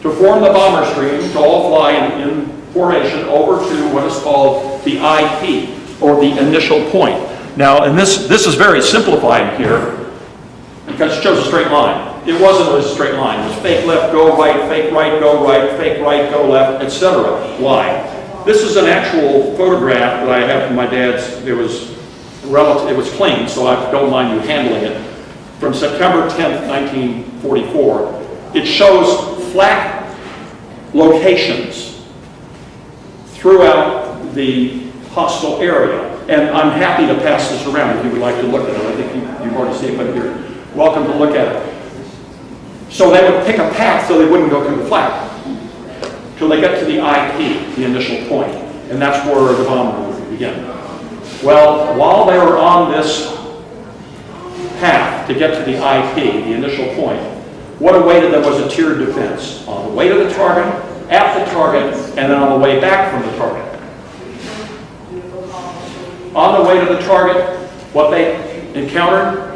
to form the bomber stream to all fly in formation over to what is called the IP, or the initial point. Now, and this is very simplified here because it shows a straight line. It wasn't a straight line. It was fake left, go right, fake right, go right, fake right, go left, etc. Why? This is an actual photograph that I have from my dad's. It was clean, so I don't mind you handling it. From September 10th, 1944. It shows flat locations throughout the hostile area. And I'm happy to pass this around if you would like to look at it. I think you've already seen it, but you're welcome to look at it. So they would pick a path so they wouldn't go through the flat till they get to the IP, the initial point. And that's where the bomb would begin. Well, while they were on this path to get to the IP, the initial point, what awaited them was a tiered defense. On the way to the target, at the target, and then on the way back from the target. On the way to the target, what they encountered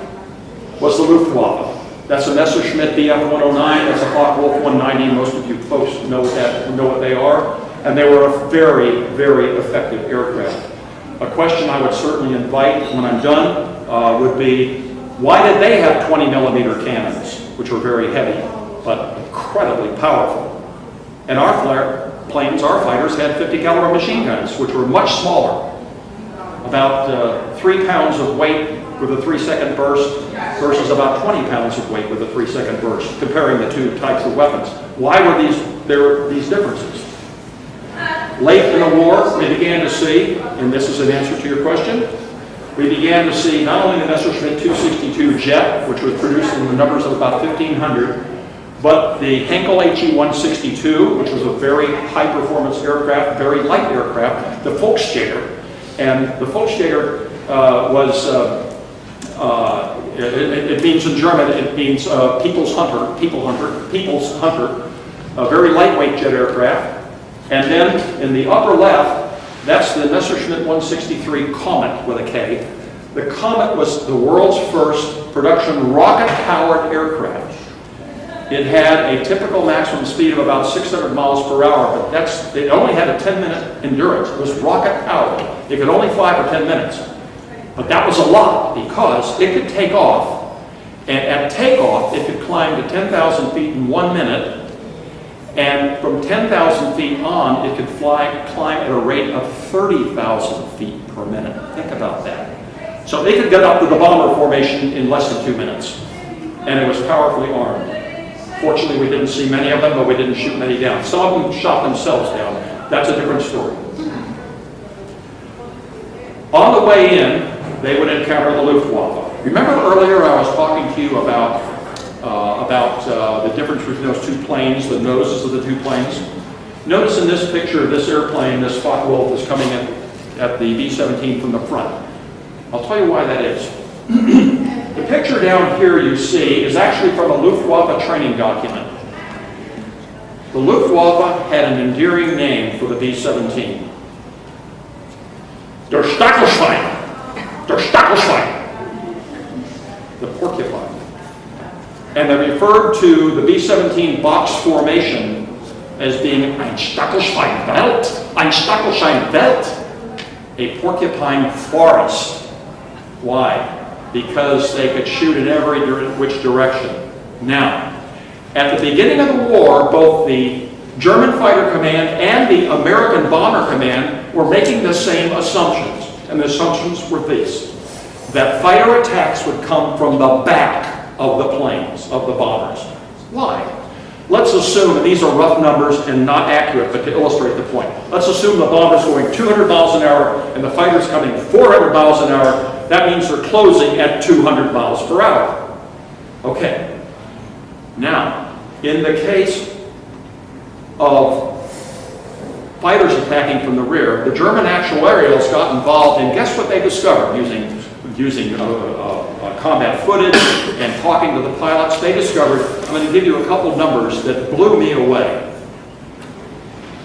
was the Luftwaffe. That's a Messerschmitt Bf-109, that's a Focke-Wulf 190. Most of you folks know what they are. And they were a very, very effective aircraft. A question I would certainly invite when I'm done would be, why did they have 20mm cannons, which were very heavy, but incredibly powerful? And our planes, our fighters, had 50 caliber machine guns, which were much smaller. About 3 pounds of weight with a 3-second burst versus about 20 pounds of weight with a 3-second burst, comparing the two types of weapons. Why were there these differences? Late in the war, we began to see, and this is an answer to your question, we began to see not only the Messerschmitt 262 jet, which was produced in the numbers of about 1,500, but the Henkel HE-162, which was a very high-performance aircraft, very light aircraft, the Volksjäger. And the Volksjäger it means in German, it means people's hunter, a very lightweight jet aircraft. And then in the upper left, that's the Messerschmitt 163 Comet with a K. The Comet was the world's first production rocket-powered aircraft. It had a typical maximum speed of about 600 miles per hour, but it only had a 10-minute endurance. It was rocket-powered. It could only fly for 10 minutes. But that was a lot because it could take off, and at takeoff, it could climb to 10,000 feet in 1 minute, and from 10,000 feet on, it could climb at a rate of 30,000 feet per minute. Think about that. So it could get up to the bomber formation in less than 2 minutes, and it was powerfully armed. Fortunately, we didn't see many of them, but we didn't shoot many down. Some of them shot themselves down. That's a different story. On the way in, they would encounter the Luftwaffe. Remember earlier I was talking to you about the difference between those two planes, the noses of the two planes? Notice in this picture, this airplane, this Focke-Wulf, is coming in at the B-17 from the front. I'll tell you why that is. The picture down here you see is actually from a Luftwaffe training document. The Luftwaffe had an endearing name for the B-17. Der Stachelschwein. Der Stachelschwein. The porcupine. And they referred to the B-17 box formation as being ein Stachelschweinwelt, ein Stachelschweinwelt, a porcupine forest. Why? Because they could shoot in every which direction. Now, at the beginning of the war, both the German Fighter Command and the American Bomber Command were making the same assumptions. And the assumptions were these: that fighter attacks would come from the back of the planes, of the bombers. Why? Let's assume, and these are rough numbers and not accurate, but to illustrate the point. Let's assume the bomber's going 200 miles an hour and the fighter's coming 400 miles an hour. That means they're closing at 200 miles per hour. Okay. Now, in the case of fighters attacking from the rear, the German actuarials got involved, and guess what they discovered using combat footage and talking to the pilots? They discovered, I'm going to give you a couple numbers that blew me away.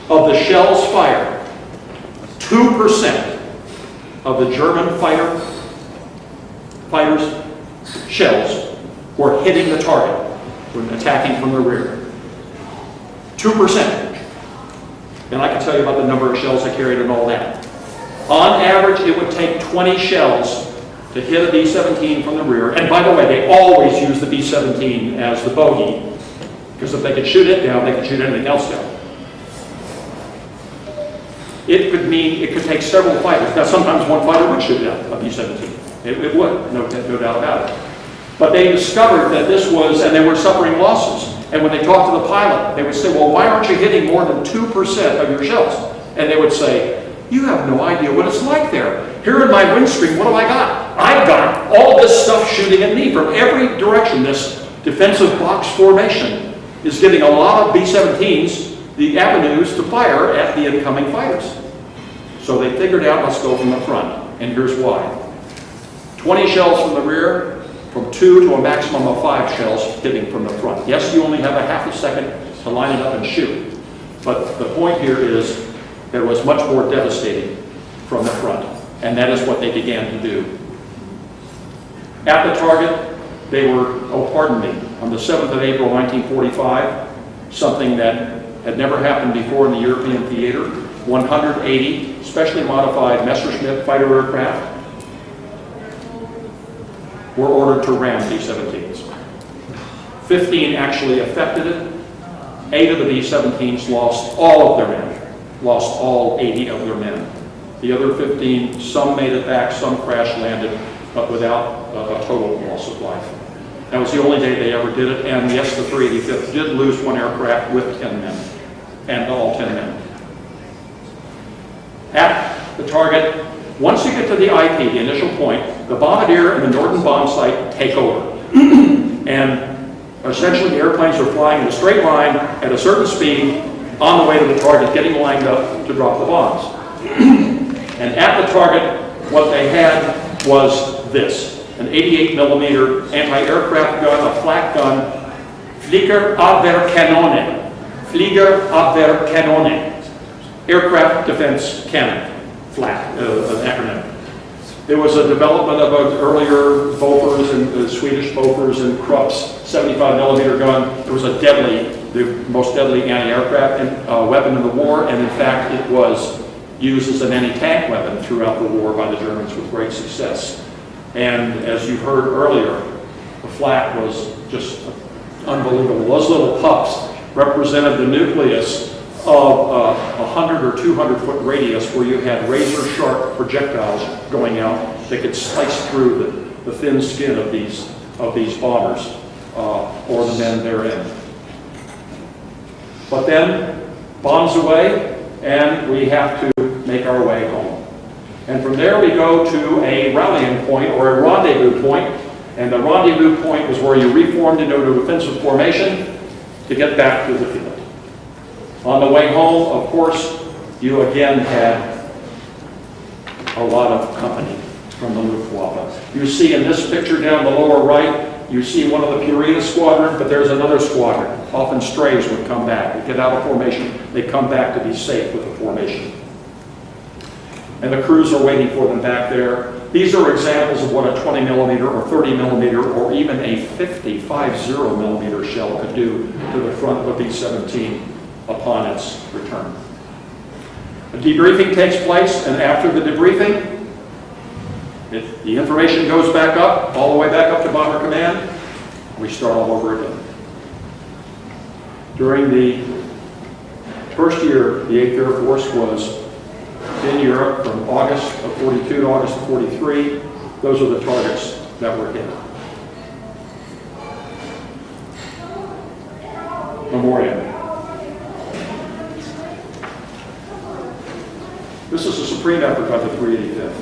Of the shells fired, 2% of the German fighters' shells were hitting the target when attacking from the rear. 2%. And I can tell you about the number of shells they carried and all that. On average, it would take 20 shells to hit a B-17 from the rear. And by the way, they always use the B-17 as the bogey, because if they could shoot it down, they could shoot anything else down. It could mean it could take several fighters. Now, sometimes one fighter would shoot down a B-17. It would, no doubt about it. But they discovered that this was, and they were suffering losses. And when they talked to the pilot, they would say, well, why aren't you hitting more than 2% of your shells? And they would say, you have no idea what it's like there. Here in my windscreen, what have I got? I've got all this stuff shooting at me from every direction. This defensive box formation is giving a lot of B-17s the avenues to fire at the incoming fighters. So they figured out, let's go from the front. And here's why. 20 shells from the rear, from 2 to a maximum of 5 shells hitting from the front. Yes, you only have a half a second to line it up and shoot, but the point here is that it was much more devastating from the front, and that is what they began to do. At the target, they were, oh pardon me, on the 7th of April 1945, something that had never happened before in the European theater, 180 specially modified Messerschmitt fighter aircraft were ordered to ram B-17s. 15 actually affected it. 8 of the B-17s lost all of their men, lost all 80 of their men. The other 15, some made it back, some crash landed, but without a total loss of life. That was the only day they ever did it, and yes, the 385th did lose one aircraft with 10 men, and all 10 men. At the target, once you get to the IP, the initial point, the bombardier and the Norden bomb sight take over. And essentially the airplanes are flying in a straight line at a certain speed on the way to the target, getting lined up to drop the bombs. And at the target, what they had was this, an 88 millimeter anti-aircraft gun, a flak gun, Fliegerabwehrkanone, Fliegerabwehrkanone, aircraft defense cannon, FLAC, an acronym. There was a development of an earlier Bofors and Swedish Bofors and Krupp's 75 millimeter gun. It was a deadly, the most deadly anti-aircraft weapon in the war, and in fact it was used as an anti-tank weapon throughout the war by the Germans with great success. And as you heard earlier, the flak was just unbelievable. Those little pups represented the nucleus of a 100 or 200 foot radius where you had razor sharp projectiles going out that could slice through the thin skin of these bombers or the men therein. But then bombs away, and we have to make our way home. And from there we go to a rallying point or a rendezvous point, and the rendezvous point was where you reformed into a defensive formation to get back to the field. On the way home, of course, you again had a lot of company from the Luftwaffe. You see in this picture down the lower right, you see one of the Purina squadron, but there's another squadron. Often strays would come back. They get out of formation, they come back to be safe with the formation. And the crews are waiting for them back there. These are examples of what a 20 millimeter or 30 millimeter or even a 50 millimeter shell could do to the front of a B-17 upon its return. A debriefing takes place, and after the debriefing, the information goes back up, all the way back up to Bomber Command. We start all over again. During the first year, the 8th Air Force was in Europe from August of 42 to August of 43. Those are the targets that were hit. Memoriam. This is a supreme effort by the 385th.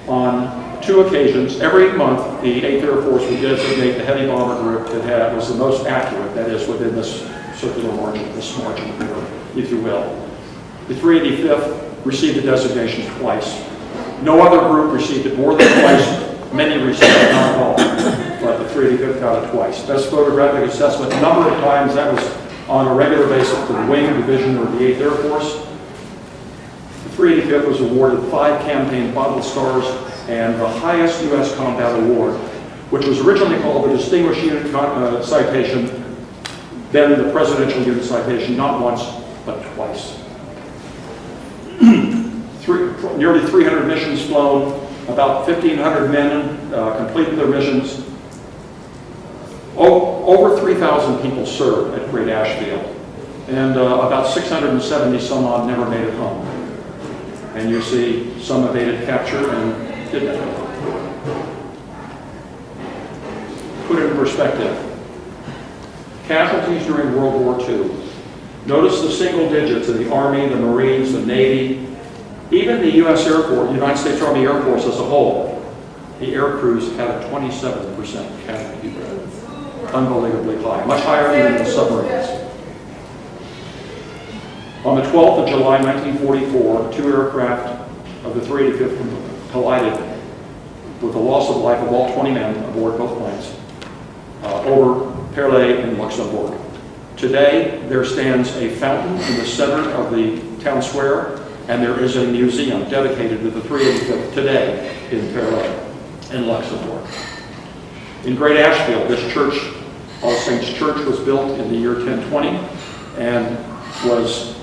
On 2 occasions, every month, the 8th Air Force would designate the heavy bomber group that was the most accurate, that is, within this circular margin, this margin here, if you will. The 385th received the designation twice. No other group received it more than twice. Many received it, not all, but the 385th got it twice. Best photographic assessment, a number of times, that was on a regular basis for the wing division or the 8th Air Force. The 385th was awarded 5 campaign battle stars and the highest U.S. combat award, which was originally called the Distinguished Unit Citation, then the Presidential Unit Citation, not once, but twice. Nearly 300 missions flown, about 1,500 men completed their missions. Over 3,000 people served at Great Ashfield, and about 670 some odd never made it home. And you see some evaded capture and did that. Put it in perspective. Casualties during World War II. Notice the single digits of the Army, the Marines, the Navy, even the U.S. Air Force, United States Army Air Force as a whole. The air crews had a 27% casualty rate. Unbelievably high, much higher than the submarines. On the 12th of July, 1944, 2 aircraft of the 385th collided with the loss of life of all 20 men aboard both planes over Perles in Luxembourg. Today, there stands a fountain in the center of the town square, and there is a museum dedicated to the 385th today in Perles in Luxembourg. In Great Ashfield, this church, All Saints Church, was built in the year 1020 and was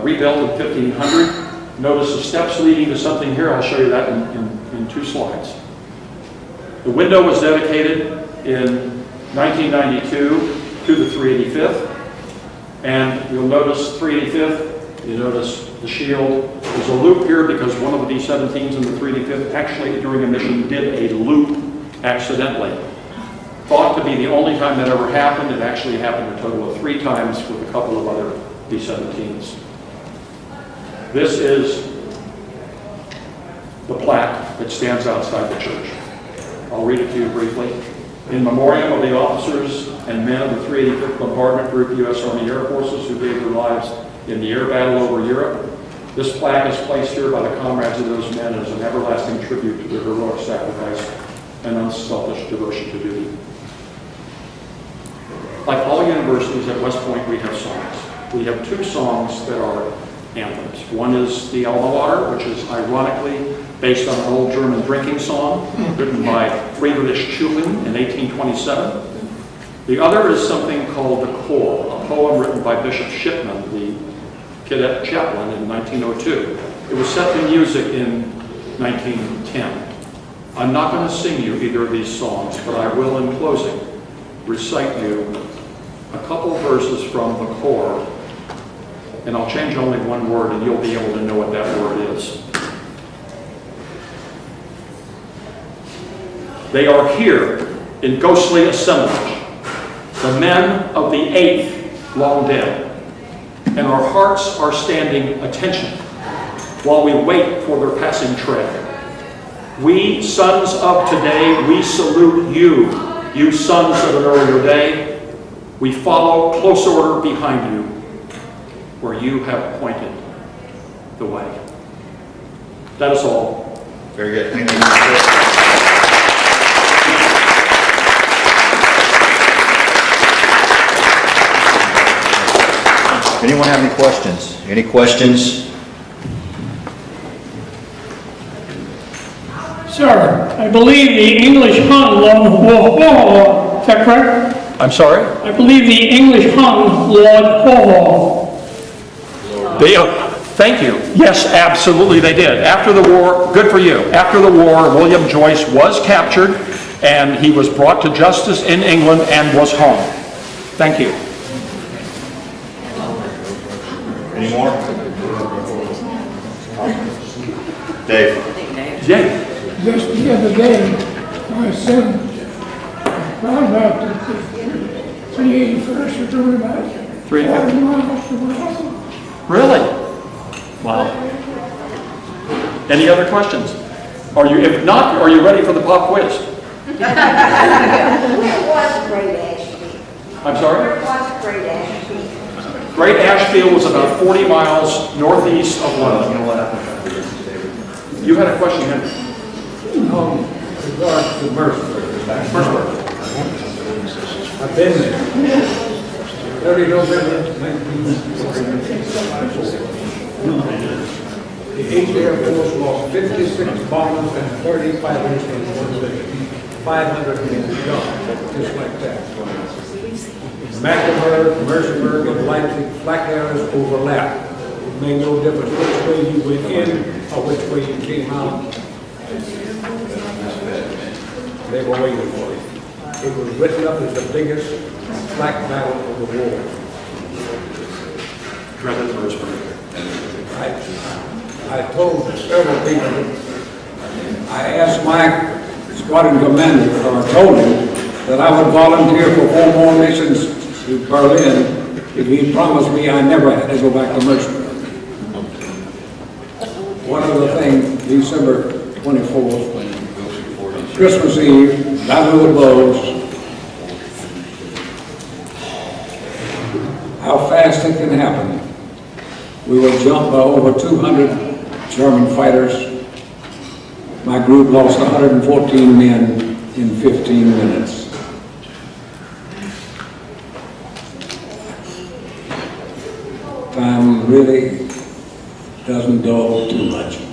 rebuilt in 1500. Notice the steps leading to something here. I'll show you that in 2 slides. The window was dedicated in 1992 to the 385th. And you'll notice 385th, you notice the shield. There's a loop here because one of the D-17s in the 385th actually during a mission did a loop accidentally. Thought to be the only time that ever happened. It actually happened a total of 3 times with a couple of other D-17s. This is the plaque that stands outside the church. I'll read it to you briefly. In memoriam of the officers and men of the 385th Bombardment Group U.S. Army Air Forces who gave their lives in the air battle over Europe, this plaque is placed here by the comrades of those men as an everlasting tribute to their heroic sacrifice and unselfish devotion to duty. Like all universities at West Point, we have songs. We have 2 songs that are anthems. One is the Alma Mater, which is ironically based on an old German drinking song written by Friedrich Schumann in 1827. The other is something called The Corps, a poem written by Bishop Shipman, the cadet chaplain, in 1902. It was set to music in 1910. I'm not going to sing you either of these songs, but I will, in closing, recite you a couple verses from The Corps, and I'll change only one word and you'll be able to know what that word is. They are here in ghostly assemblage, the men of the 8th long dead, and our hearts are standing attention while we wait for their passing tread. We, sons of today, we salute you, you sons of an earlier day. We follow close order behind you, where you have pointed the way. That is all. Very good. Thank you. Anyone have any questions? Any questions? Sir, I believe the English hung Lord Ho-Ho. Is that correct? I'm sorry? I believe the English hung Lord Ho-Ho. Thank you. Yes, absolutely they did. After the war, good for you. After the war, William Joyce was captured and he was brought to justice in England and was hung. Thank you. Any more? Dave? Jay? Just the other day, my son found out that the 381st was only about 40 miles from my house. Really? Wow. Any other questions? If not, are you ready for the pop quiz? Where was Great Ashfield? I'm sorry? Where was Great Ashfield? Great Ashfield was about 40 miles northeast of London. You had a question, Henry? Regards to Mercer. I've been there. 30 November 1944. The 8th Air Force lost 56 bombers and 30 pilots in one day. 500 men gone, just like that. Magdeburg, Merseburg, and Leipzig flak areas overlap. It made no difference which way you went in or which way you came out. They were waiting for it. It was written up as the biggest flak battle of the war. Dresden, Merseburg. I told several people, I asked my squadron commander, or I told him, that I would volunteer for 4 more missions to Berlin if he promised me I never had to go back to Merseburg. One other thing, December 24th, Christmas Eve, Battle of the Bulge. How fast it can happen. We were jumped by over 200 German fighters. My group lost 114 men in 15 minutes. Time really doesn't dull too much.